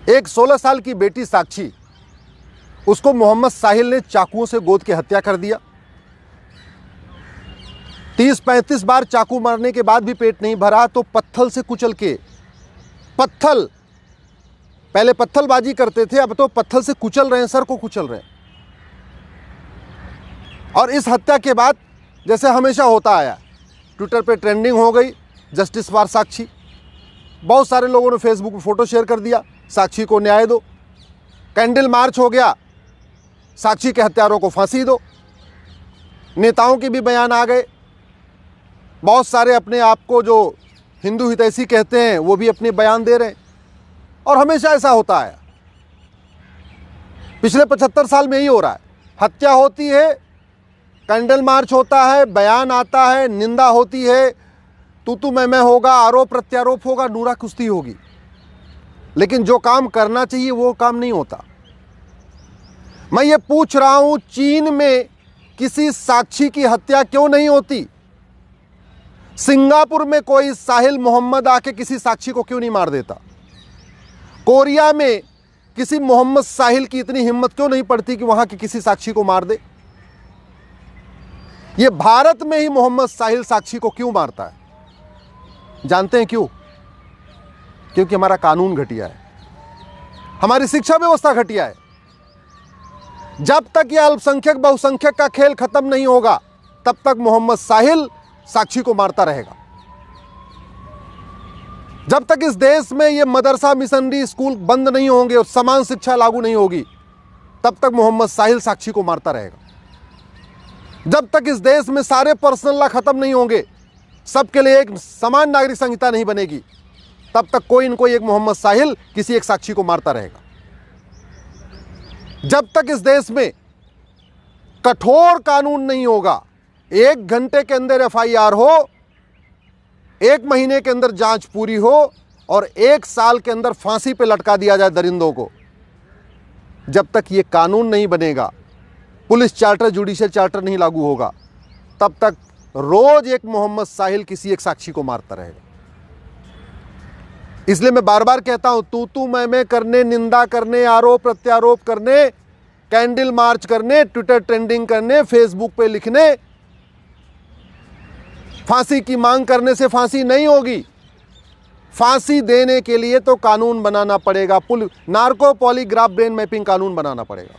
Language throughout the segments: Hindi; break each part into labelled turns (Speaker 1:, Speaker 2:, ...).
Speaker 1: एक 16 साल की बेटी साक्षी, उसको मोहम्मद साहिल ने चाकुओं से गोद के हत्या कर दिया। 30-35 बार चाकू मारने के बाद भी पेट नहीं भरा तो पत्थल से कुचल के, पत्थल, पहले पत्थलबाजी करते थे, अब तो पत्थल से कुचल रहे हैं, सर को कुचल रहे हैं। और इस हत्या के बाद जैसे हमेशा होता आया, ट्विटर पे ट्रेंडिंग हो गई जस्टिस फॉर साक्षी। बहुत सारे लोगों ने फेसबुक पे फोटो शेयर कर दिया, साक्षी को न्याय दो। कैंडल मार्च हो गया, साक्षी के हत्यारों को फांसी दो। नेताओं के भी बयान आ गए, बहुत सारे अपने आप को जो हिंदू हितैषी कहते हैं वो भी अपने बयान दे रहे हैं। और हमेशा ऐसा होता है, पिछले 75 साल में ही हो रहा है। हत्या होती है, कैंडल मार्च होता है, बयान आता है, निंदा होती है, तू मैं होगा, आरोप प्रत्यारोप होगा, नूरा कुश्ती होगी, लेकिन जो काम करना चाहिए वो काम नहीं होता। मैं ये पूछ रहा हूं, चीन में किसी साक्षी की हत्या क्यों नहीं होती? सिंगापुर में कोई साहिल मोहम्मद आके किसी साक्षी को क्यों नहीं मार देता? कोरिया में किसी मोहम्मद साहिल की इतनी हिम्मत क्यों नहीं पड़ती कि वहां के किसी साक्षी को मार दे? ये भारत में ही मोहम्मद साहिल साक्षी को क्यों मारता है? जानते हैं क्यों? क्योंकि हमारा कानून घटिया है, हमारी शिक्षा व्यवस्था घटिया है। जब तक यह अल्पसंख्यक बहुसंख्यक का खेल खत्म नहीं होगा, तब तक मोहम्मद साहिल साक्षी को मारता रहेगा। जब तक इस देश में ये मदरसा मिशनरी स्कूल बंद नहीं होंगे और समान शिक्षा लागू नहीं होगी, तब तक मोहम्मद साहिल साक्षी को मारता रहेगा। जब तक इस देश में सारे पर्सनल लॉ खत्म नहीं होंगे, सबके लिए एक समान नागरिक संहिता नहीं बनेगी, तब तक कोई न कोई एक मोहम्मद साहिल किसी एक साक्षी को मारता रहेगा। जब तक इस देश में कठोर कानून नहीं होगा, 1 घंटे के अंदर FIR हो, 1 महीने के अंदर जांच पूरी हो और 1 साल के अंदर फांसी पे लटका दिया जाए दरिंदों को, जब तक ये कानून नहीं बनेगा, पुलिस चार्टर, जुडिशियल चार्टर नहीं लागू होगा, तब तक रोज एक मोहम्मद साहिल किसी एक साक्षी को मारता रहेगा। इसलिए मैं बार बार कहता हूं, तू मैं करने, निंदा करने, आरोप प्रत्यारोप करने, कैंडल मार्च करने, ट्विटर ट्रेंडिंग करने, फेसबुक पे लिखने, फांसी की मांग करने से फांसी नहीं होगी। फांसी देने के लिए तो कानून बनाना पड़ेगा, नार्को पॉलीग्राफ ब्रेन मैपिंग कानून बनाना पड़ेगा।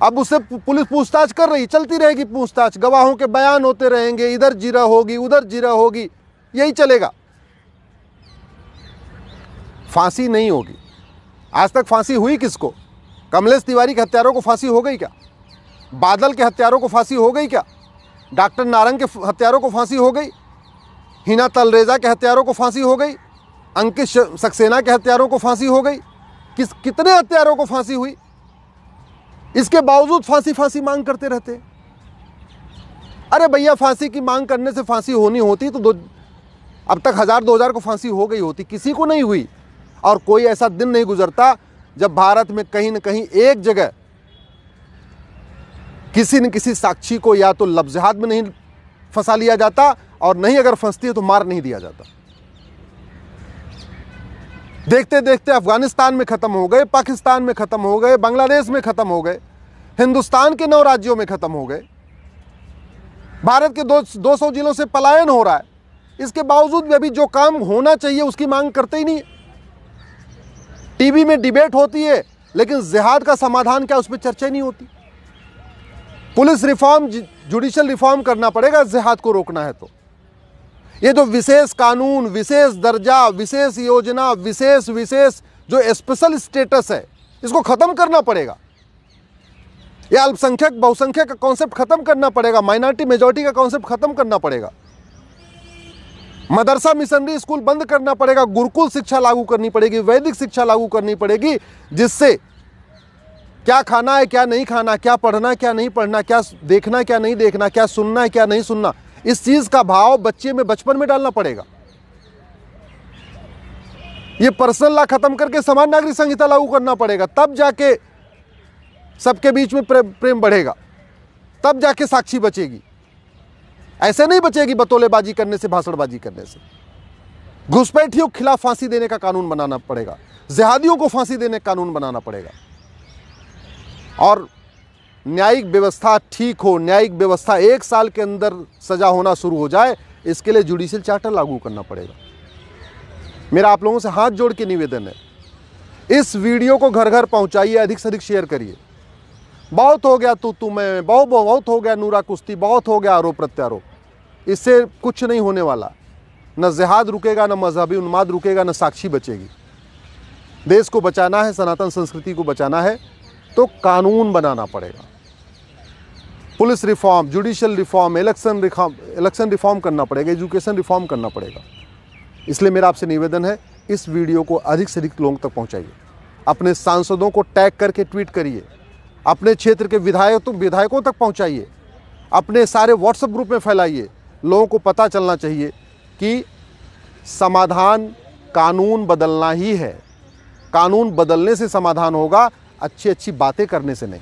Speaker 1: अब उससे पुलिस पूछताछ कर रही, चलती रहेगी पूछताछ, गवाहों के बयान होते रहेंगे, इधर जिरा होगी, उधर जिरा होगी, यही चलेगा। फांसी नहीं होगी। आज तक फांसी हुई किसको? कमलेश तिवारी के हत्यारों को फांसी हो गई क्या? बादल के हत्यारों को फांसी हो गई क्या? डॉक्टर नारंग के हत्यारों को फांसी हो गई? हिना तलरेजा के हत्यारों को फांसी हो गई? अंकित सक्सेना के हत्यारों को फांसी हो गई? कितने हत्यारों को फांसी हुई? इसके बावजूद फांसी मांग करते रहते। अरे भैया, फांसी की मांग करने से फांसी होनी होती तो अब तक 1000-2000 को फांसी हो गई होती, किसी को नहीं हुई। और कोई ऐसा दिन नहीं गुजरता जब भारत में कहीं न कहीं एक जगह किसी न किसी साक्षी को या तो लफ्ज़हात में नहीं फंसा लिया जाता, और नहीं अगर फंसती है तो मार नहीं दिया जाता। देखते देखते अफगानिस्तान में खत्म हो गए, पाकिस्तान में खत्म हो गए, बांग्लादेश में खत्म हो गए, हिंदुस्तान के 9 राज्यों में खत्म हो गए। भारत के 200 जिलों से पलायन हो रहा है। इसके बावजूद भी अभी जो काम होना चाहिए उसकी मांग करते ही नहीं। टीवी में डिबेट होती है, लेकिन जिहाद का समाधान क्या, उस पर चर्चा नहीं होती। पुलिस रिफॉर्म, जुडिशियल रिफॉर्म करना पड़ेगा जिहाद को रोकना है तो। ये जो विशेष कानून, विशेष दर्जा, विशेष योजना, विशेष जो स्पेशल स्टेटस है, इसको खत्म करना पड़ेगा। ये अल्पसंख्यक बहुसंख्यक का कॉन्सेप्ट खत्म करना पड़ेगा, माइनॉरिटी मेजॉरिटी का कॉन्सेप्ट खत्म करना पड़ेगा। मदरसा मिशनरी स्कूल बंद करना पड़ेगा, गुरुकुल शिक्षा लागू करनी पड़ेगी, वैदिक शिक्षा लागू करनी पड़ेगी, जिससे क्या खाना है, क्या नहीं खाना, क्या पढ़ना, क्या नहीं पढ़ना, क्या देखना, क्या नहीं देखना, क्या सुनना है, क्या नहीं सुनना, इस चीज का भाव बच्चे में बचपन में डालना पड़ेगा। ये पर्सनल लॉ खत्म करके समान नागरिक संहिता लागू करना पड़ेगा, तब जाके सबके बीच में प्रेम बढ़ेगा, तब जाके साक्षी बचेगी। ऐसे नहीं बचेगी बतौलेबाजी करने से, भाषणबाजी करने से। घुसपैठियों के खिलाफ फांसी देने का कानून बनाना पड़ेगा, जिहादियों को फांसी देने का कानून बनाना पड़ेगा। और न्यायिक व्यवस्था ठीक हो, न्यायिक व्यवस्था 1 साल के अंदर सजा होना शुरू हो जाए, इसके लिए जुडिशियल चार्टर लागू करना पड़ेगा। मेरा आप लोगों से हाथ जोड़ के निवेदन है, इस वीडियो को घर घर पहुंचाइए, अधिक से अधिक शेयर करिए। बहुत हो गया तू मैं, बहुत हो गया नूरा कुश्ती, बहुत हो गया आरोप प्रत्यारोप। इससे कुछ नहीं होने वाला, न जिहाद रुकेगा, न मजहबी उन्माद रुकेगा, न साक्षी बचेगी। देश को बचाना है, सनातन संस्कृति को बचाना है तो कानून बनाना पड़ेगा। Police reform, judicial reform, election reform करना पड़ेगा, एजुकेशन रिफॉर्म करना पड़ेगा। इसलिए मेरा आपसे निवेदन है, इस वीडियो को अधिक से अधिक लोगों तक पहुंचाइए। अपने सांसदों को टैग करके ट्वीट करिए, अपने क्षेत्र के विधायकों तक पहुंचाइए, अपने सारे व्हाट्सएप ग्रुप में फैलाइए। लोगों को पता चलना चाहिए कि समाधान कानून बदलना ही है। कानून बदलने से समाधान होगा, अच्छी अच्छी बातें करने से नहीं।